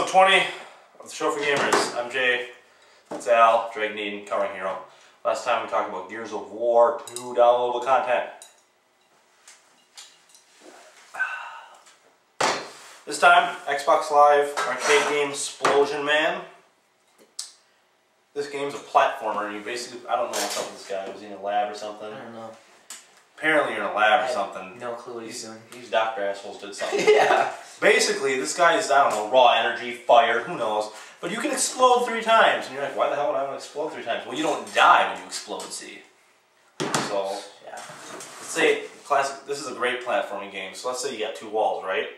episode 20 of the Show for Gamers. I'm Jay, it's Al, Drake Needon, covering Hero. Last time we talked about Gears of War 2 downloadable content. This time, Xbox Live arcade game Splosion Man. This game's a platformer, and you basically, I don't know what's up with this guy. Was he in a lab or something? I don't know. Apparently you're in a lab or something. No clue what he's doing. These doctor assholes did something. Yeah. Basically, this guy is, I don't know, raw energy, fire, who knows. But you can explode 3 times. And you're like, why the hell would I want to explode 3 times? Well, you don't die when you explode, see. So, yeah. Let's say, classic, this is a great platforming game. So let's say you got 2 walls, right?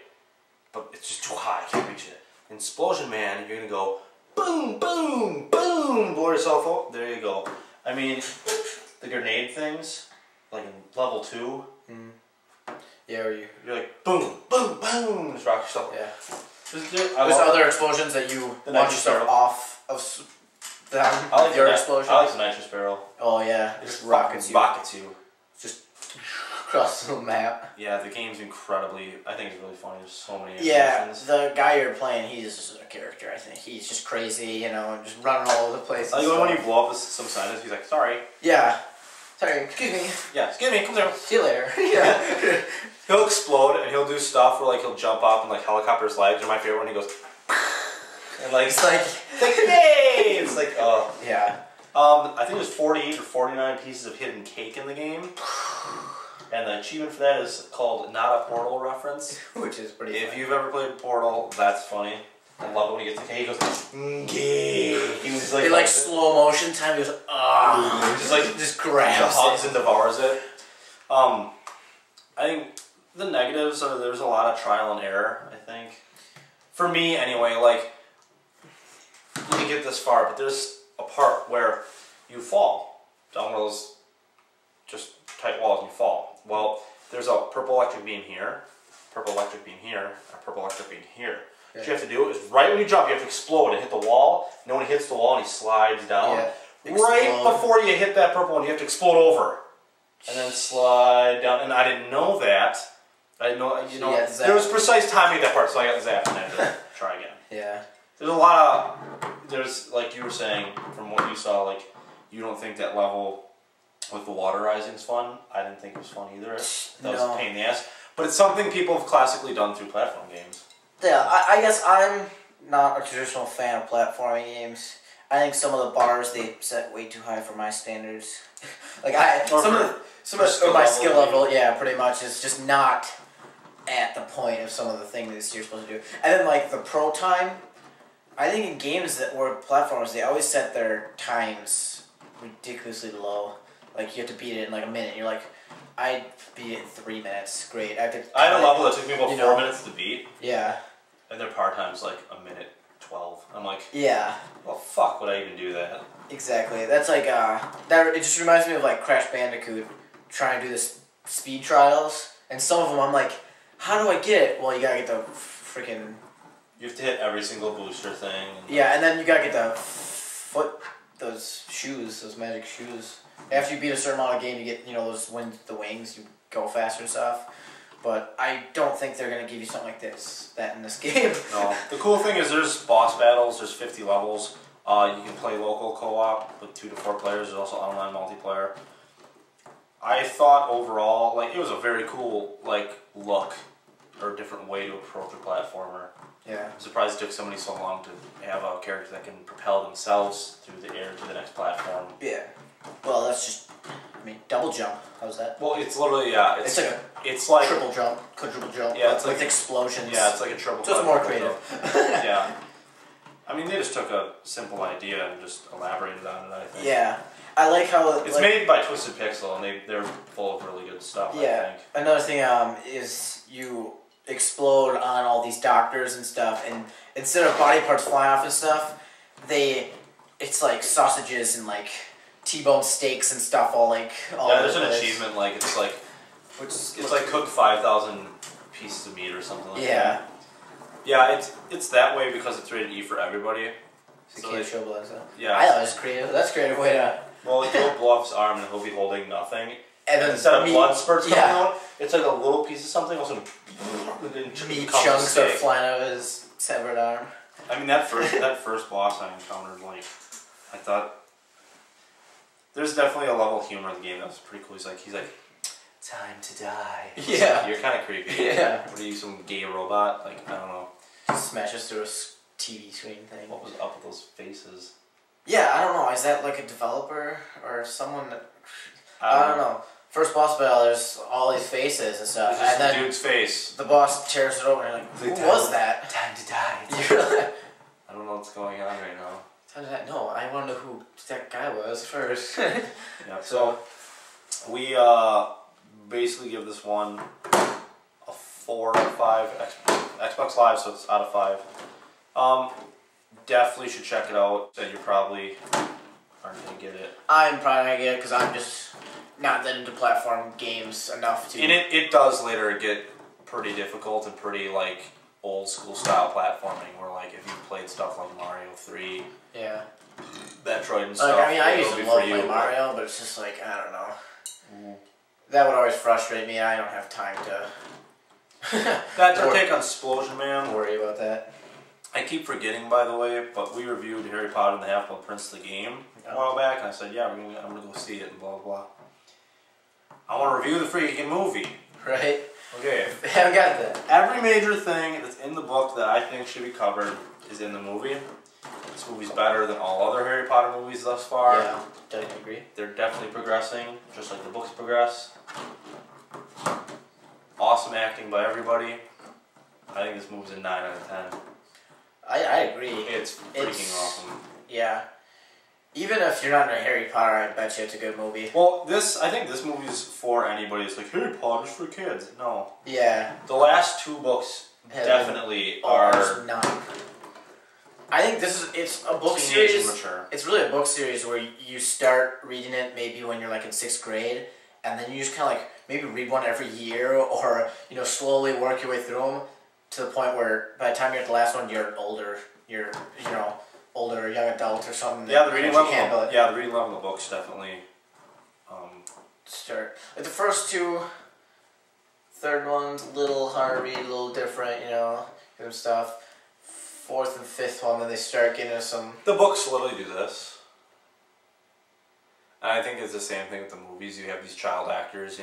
But it's just too high, I can't reach it. In Splosion Man, you're going to go, boom, boom, boom, blow yourself up. There you go. I mean, the grenade things, like in level 2. Yeah, you're like, boom, boom, boom, just rock yourself. Yeah. There's other explosions that you launch yourself off of down. I like your explosions. I like the nitrous barrel. Oh yeah, It just rockets you. Just across the map. Yeah, the game's incredibly. I think it's really funny. There's so many. Yeah, animations. the guy you're playing, he's a character. I think he's just crazy. You know, just running all over the place. Like when you blow up some scientist, he's like, "Sorry." Yeah. Sorry. Excuse me. Yeah. Excuse me. Come here. See you later. Yeah. He'll explode and he'll do stuff where like he'll jump up and like helicopter slides are my favorite when he goes and like it's like yay! It's like yeah. I think there's 48 or 49 pieces of hidden cake in the game. And the achievement for that is called Not a Portal reference. Which is pretty If funny. you've ever played Portal, that's funny. I love it when he gets the cake, he goes gay. He was like, in like slow motion time, he goes just grabs hugs it and devours it. I think the negatives are there's a lot of trial and error, I think. For me, anyway, like, you can get this far, but there's a part where you fall down one of those just tight walls and you fall. Well, there's a purple electric beam here, purple electric beam here, and a purple electric beam here. Yeah. What you have to do is, right when you jump, you have to explode and hit the wall, and then when he hits the wall and he slides down, right before you hit that purple one, you have to explode over. And then slide down, and I didn't know that. I didn't know, you know, there was precise timing at that part, so I got zapped and I had to try again. Yeah. There's a lot of, like you were saying, from what you saw, like, you don't think that level with the water rising is fun. I didn't think it was fun either. That was a pain in the ass. But it's something people have classically done through platform games. Yeah, I guess I'm not a traditional fan of platforming games. I think some of the bars they set way too high for my standards. Like some of my skill level, yeah, pretty much is just not at the point of some of the things you're supposed to do. And then like the pro time, I think in games that were platformers, they always set their times ridiculously low. Like you have to beat it in like a minute. You're like, I beat it in 3 minutes. Great. I had a level that took me about 4 minutes to beat. Yeah. And their par time's like a minute 12. I'm like, yeah. Well, fuck, would I even do that? Exactly. That's like it just reminds me of like Crash Bandicoot trying to do this speed trials, and some of them I'm like, how do I get it? Well, you gotta get the freaking. You have to hit every single booster thing. Yeah, and then you gotta get those shoes, those magic shoes. After you beat a certain amount of game, you get those the wings, you go faster and stuff. But I don't think they're gonna give you something like that in this game. No. The cool thing is there's boss battles. There's 50 levels. You can play local co-op with 2 to 4 players. There's also online multiplayer. I thought overall, like, it was a very cool, like, look or different way to approach a platformer. Yeah. I'm surprised it took somebody so long to have a character that can propel themselves through the air to the next platform. Yeah. Well, that's just, double jump. How's that? Well, it's literally, yeah. It's like triple jump, quadruple jump. Yeah, it's like explosions. Yeah, it's like a triple. So it's more creative. Yeah. I mean, they just took a simple idea and just elaborated on it, I think. Yeah. I like how it's made by Twisted Pixel, and they're full of really good stuff. Yeah. I think. Another thing is you explode on all these doctors and stuff, and instead of body parts flying off and stuff, it's like sausages and like T-bone steaks and stuff all yeah, there's an achievement like it's like cooked 5,000 pieces of meat or something like that. Yeah, it's that way because it's rated E for everybody. So you can't show blood, so. Yeah. I thought it was creative. That's a creative way to. Well, he'll blow off his arm and he'll be holding nothing. And then instead of blood spurts coming out, it's like a little piece of something. Also, meat chunks are flying out of his severed arm. I mean, that first boss I encountered, like, I thought there's definitely a level of humor in the game that was pretty cool. He's like, time to die. Yeah. Like, you're kind of creepy. Yeah. What are you, some gay robot? Like, I don't know. Smashes through a TV screen thing. What was up with those faces? Yeah, I don't know. Is that like a developer or someone that... I don't know. First boss battle, there's all these faces and stuff. It's just and then the dude's face. the boss tears it open and you're like, who was that? Time to die. I don't know what's going on right now. Time to die? No, I want to know who that guy was first. Yeah, so we basically give this one a 4 out of 5 Xbox Live, so it's out of 5. Definitely should check it out. So you probably aren't gonna get it. I'm probably gonna get it because I'm just not that into platform games enough to. And it does later get pretty difficult and pretty like old school style platforming, where like if you played stuff like Mario 3, yeah, Metroid and stuff. Like, I mean, I used it'll to be love for you, playing Mario, but it's just like I don't know. That would always frustrate me. I don't have time to. That's our take on Splosion Man. Worry about that. I keep forgetting, by the way, but we reviewed Harry Potter and the Half-Blood Prince the game a while back, and I said, yeah, I'm gonna go see it and blah blah blah. I want to review the freaking movie. Right. Okay. I haven't got that. Every major thing that's in the book that I think should be covered is in the movie. This movie's better than all other Harry Potter movies thus far. Yeah, definitely agree. They're definitely progressing, just like the books progress. Awesome acting by everybody. I think this movie's a 9 out of 10. I agree. It's freaking awesome. Yeah. Even if you're not into Harry Potter, I bet you it's a good movie. Well, I think this movie's for anybody that's like, Harry Potter's for kids. No. Yeah. The last 2 books definitely are... not. I think it's a book teenage series. and mature. It's really a book series where you start reading it maybe when you're like in 6th grade, and then you just kind of like maybe read one every year, or slowly work your way through them to the point where by the time you're at the last one, you're older. You're older, young adult or something. Yeah, the reading level. Yeah, the reading level of the books definitely. Start like the first 2, third one's a little hard to read, a little different, and stuff. 4th and 5th one, then they start getting into some. The books literally do this, and I think it's the same thing with the movies. You have these child actors,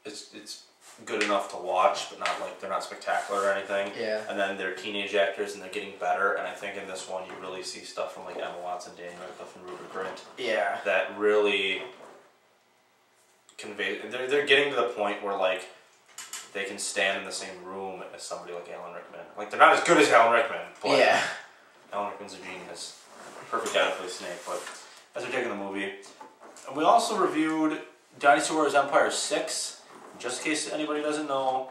It's good enough to watch, but not like they're not spectacular or anything. Yeah. And then they're teenage actors, and they're getting better. And I think in this one, you really see stuff from like Emma Watson, Danny Radcliffe, and Rupert Grint. Yeah. That really convey. They're getting to the point where like they can stand in the same room as somebody like Alan Rickman. Like they're not as good as Alan Rickman, but yeah. Alan Rickman's a genius. Perfect guy to play Snake. But as we're taking the movie, and we also reviewed Dynasty Warriors Empire 6. Just in case anybody doesn't know,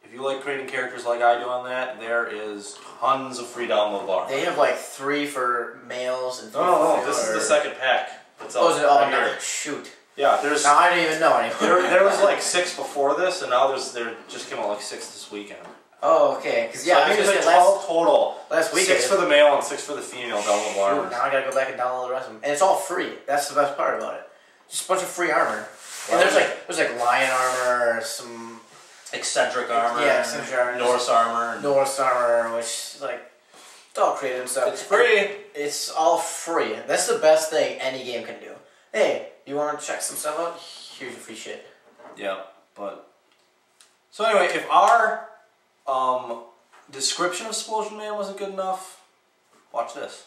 if you like creating characters like I do on that, there is tons of free download bar. They have like 3 for males and 3 for No, this is the second pack. That's oh, is it? Oh, here. no. Shoot. Yeah, there's. Now I didn't even know anymore. there was like 6 before this, and now there just came out like 6 this weekend. Oh, okay. Because So I think there's like 12 total. Last week 6 for the male and 6 for the female downloadable armor. Now I gotta go back and download the rest of them, and it's all free. That's the best part about it. Just a bunch of free armor. And there's like lion armor, some eccentric armor, eccentric armor, Norse armor, which is like it's all creative and stuff. It's free. It's all free. That's the best thing any game can do. Hey, you want to check some stuff out? Here's your free shit. Yeah, but so anyway, if our description of Splosion Man wasn't good enough, watch this.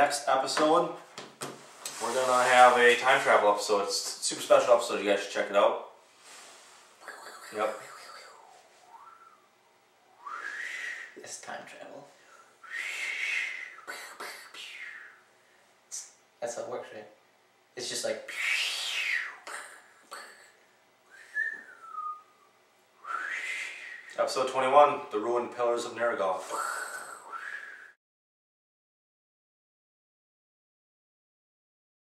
next episode, we're gonna have a time travel episode. It's a super special episode. You guys should check it out. Yep. It's time travel. That's how it works, right? It's just like. Episode 21, The Ruined Pillars of Nergol.